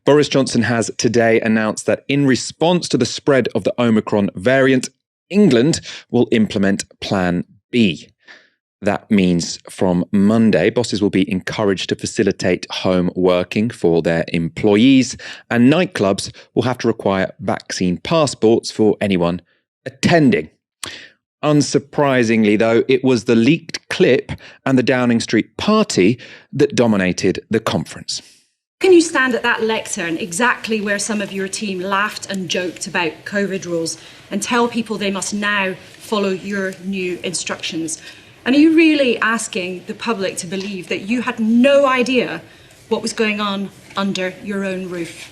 Boris Johnson has today announced that in response to the spread of the Omicron variant, England will implement Plan B. That means from Monday, bosses will be encouraged to facilitate home working for their employees, and nightclubs will have to require vaccine passports for anyone attending. Unsurprisingly, though, it was the leaked clip and the Downing Street party that dominated the conference. Can you stand at that lectern exactly where some of your team laughed and joked about COVID rules and tell people they must now follow your new instructions? And are you really asking the public to believe that you had no idea what was going on under your own roof?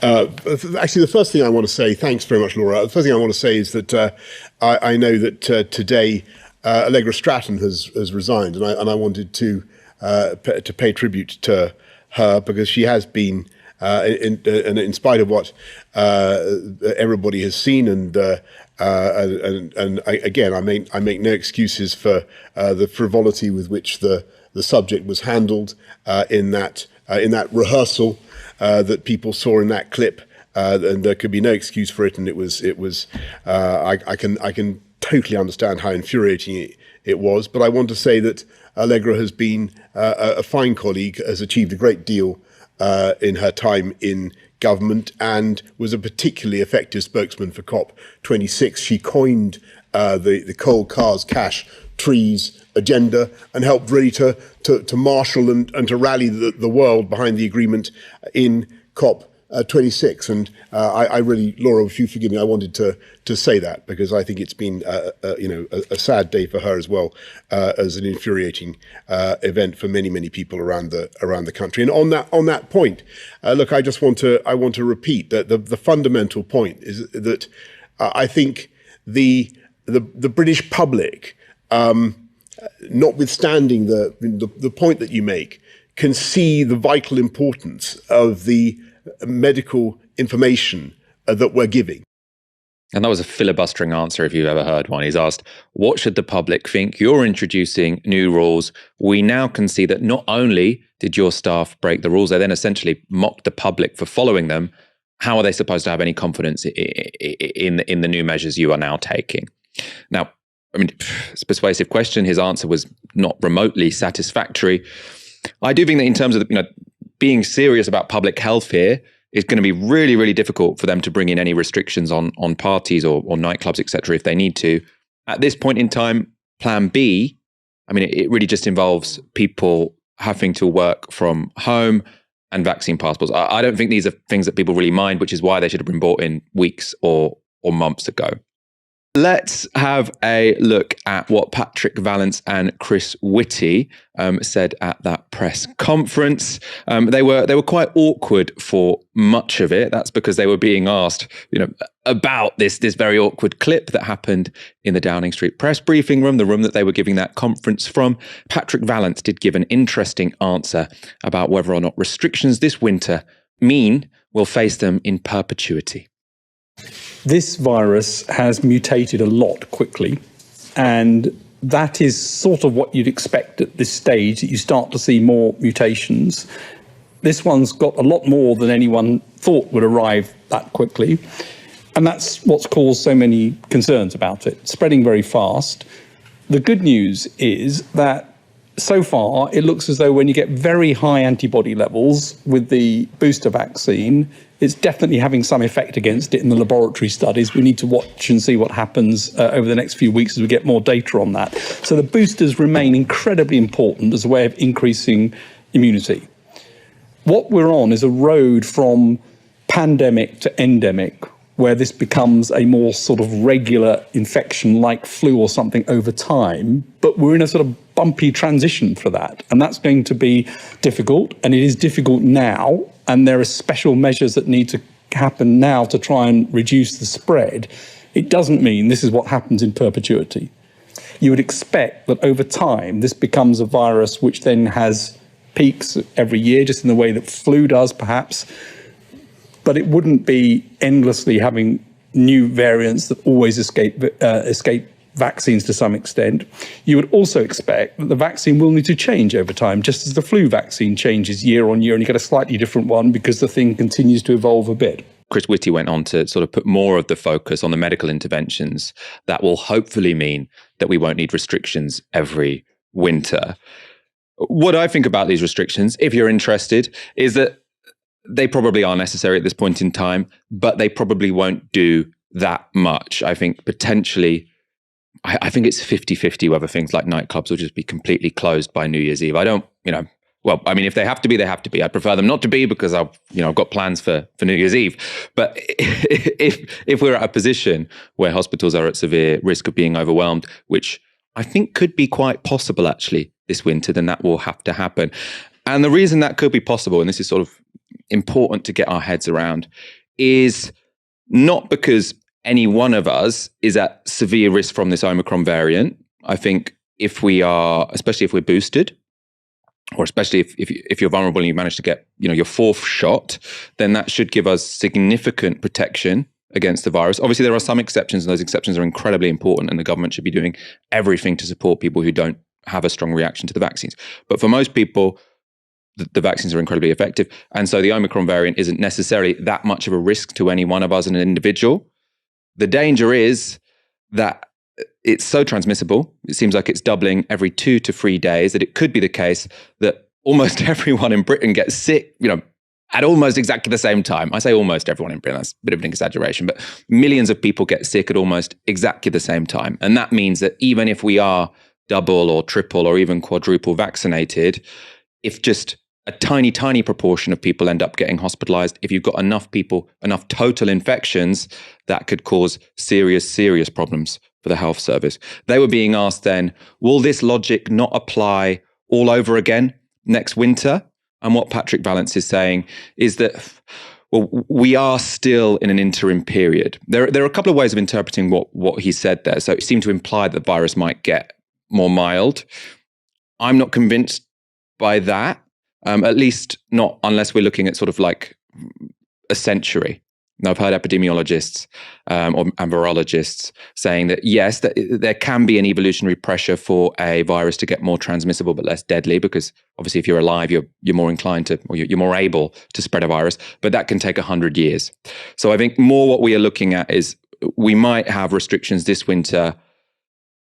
Actually, the first thing I want to say, thanks very much, Laura. The first thing I want to say is that I know that today Allegra Stratton has resigned, and I wanted to pay tribute to her because she has been, in spite of what everybody has seen, and again, I make no excuses for the frivolity with which the subject was handled in that rehearsal that people saw in that clip, and there could be no excuse for it. And it was I can totally understand how infuriating it was. But I want to say that Allegra has been a fine colleague, has achieved a great deal in her time in government, and was a particularly effective spokesman for COP26. She coined the coal, cars, cash, trees agenda and helped really to marshal and to rally the world behind the agreement in COP26. And I really, Laura, if you forgive me, I wanted to say that because I think it's been a sad day for her as well, as an infuriating event for many people around the country. And on that point, look, I want to repeat that the fundamental point is that I think the British public, notwithstanding the point that you make, can see the vital importance of the medical information that we're giving. And that was a filibustering answer if you've ever heard one. He's asked, what should the public think? You're introducing new rules. We now can see that not only did your staff break the rules, they then essentially mocked the public for following them. How are they supposed to have any confidence in the new measures you are now taking? Now, I mean, it's a persuasive question. His answer was not remotely satisfactory. I do think that in terms of being serious about public health here, it's going to be really difficult for them to bring in any restrictions on parties or nightclubs, etc. if they need to. At this point in time, Plan B, I mean, it really just involves people having to work from home and vaccine passports. I don't think these are things that people really mind, which is why they should have been brought in weeks or months ago. Let's have a look at what Patrick Vallance and Chris Whitty said at that press conference. They were quite awkward for much of it. That's because they were being asked, about this very awkward clip that happened in the Downing Street press briefing room, the room that they were giving that conference from. Patrick Vallance did give an interesting answer about whether or not restrictions this winter mean we'll face them in perpetuity. This virus has mutated a lot quickly, and that is sort of what you'd expect at this stage, that you start to see more mutations. This one's got a lot more than anyone thought would arrive that quickly, and that's what's caused so many concerns about it, spreading very fast. The good news is that so far it looks as though when you get very high antibody levels with the booster vaccine, it's definitely having some effect against it in the laboratory studies. We need to watch and see what happens over the next few weeks as we get more data on that. So the boosters remain incredibly important as a way of increasing immunity. What we're on is a road from pandemic to endemic, where this becomes a more sort of regular infection like flu or something over time, but we're in a sort of bumpy transition for that. And that's going to be difficult, and it is difficult now, and there are special measures that need to happen now to try and reduce the spread. It doesn't mean this is what happens in perpetuity. You would expect that over time, this becomes a virus which then has peaks every year, just in the way that flu does, perhaps, but it wouldn't be endlessly having new variants that always escape vaccines to some extent, you would also expect that the vaccine will need to change over time, just as the flu vaccine changes year on year, and you get a slightly different one because the thing continues to evolve a bit. Chris Whitty went on to sort of put more of the focus on the medical interventions that will hopefully mean that we won't need restrictions every winter. What I think about these restrictions, if you're interested, is that they probably are necessary at this point in time, but they probably won't do that much. I think potentially, I think it's 50-50 whether things like nightclubs will just be completely closed by New Year's Eve. I don't, well, I mean, if they have to be, they have to be. I'd prefer them not to be because I've got plans for New Year's Eve. But if we're at a position where hospitals are at severe risk of being overwhelmed, which I think could be quite possible actually this winter, then that will have to happen. And the reason that could be possible, and this is sort of important to get our heads around, is not because any one of us is at severe risk from this Omicron variant. I think if we are, especially if we're boosted, or especially if you're vulnerable and you manage to get your fourth shot, then that should give us significant protection against the virus. Obviously, there are some exceptions, and those exceptions are incredibly important, and the government should be doing everything to support people who don't have a strong reaction to the vaccines. But for most people, the vaccines are incredibly effective. And so the Omicron variant isn't necessarily that much of a risk to any one of us as an individual. The danger is that it's so transmissible, it seems like it's doubling every 2 to 3 days, that it could be the case that almost everyone in Britain gets sick, at almost exactly the same time. I say almost everyone in Britain, that's a bit of an exaggeration, but millions of people get sick at almost exactly the same time. And that means that even if we are double or triple or even quadruple vaccinated, if just a tiny, tiny proportion of people end up getting hospitalized, if you've got enough people, enough total infections, that could cause serious, serious problems for the health service. They were being asked then, will this logic not apply all over again next winter? And what Patrick Vallance is saying is that, well, we are still in an interim period. There are a couple of ways of interpreting what he said there. So it seemed to imply that the virus might get more mild. I'm not convinced by that. At least not unless we're looking at sort of like a century. Now, I've heard epidemiologists and virologists saying that, yes, that there can be an evolutionary pressure for a virus to get more transmissible but less deadly, because obviously if you're alive, you're more inclined to, or you're more able to spread a virus, but that can take 100 years. So I think more what we are looking at is we might have restrictions this winter,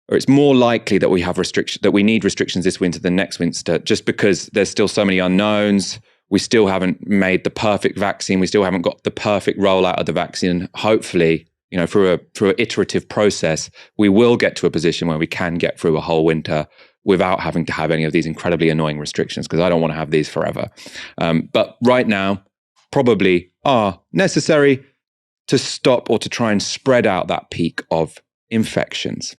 or it's more likely that we have that we need restrictions this winter than next winter, just because there's still so many unknowns. We still haven't made the perfect vaccine. We still haven't got the perfect rollout of the vaccine. Hopefully, through an iterative process, we will get to a position where we can get through a whole winter without having to have any of these incredibly annoying restrictions, because I don't want to have these forever. But right now, probably are necessary to stop or to try and spread out that peak of infections.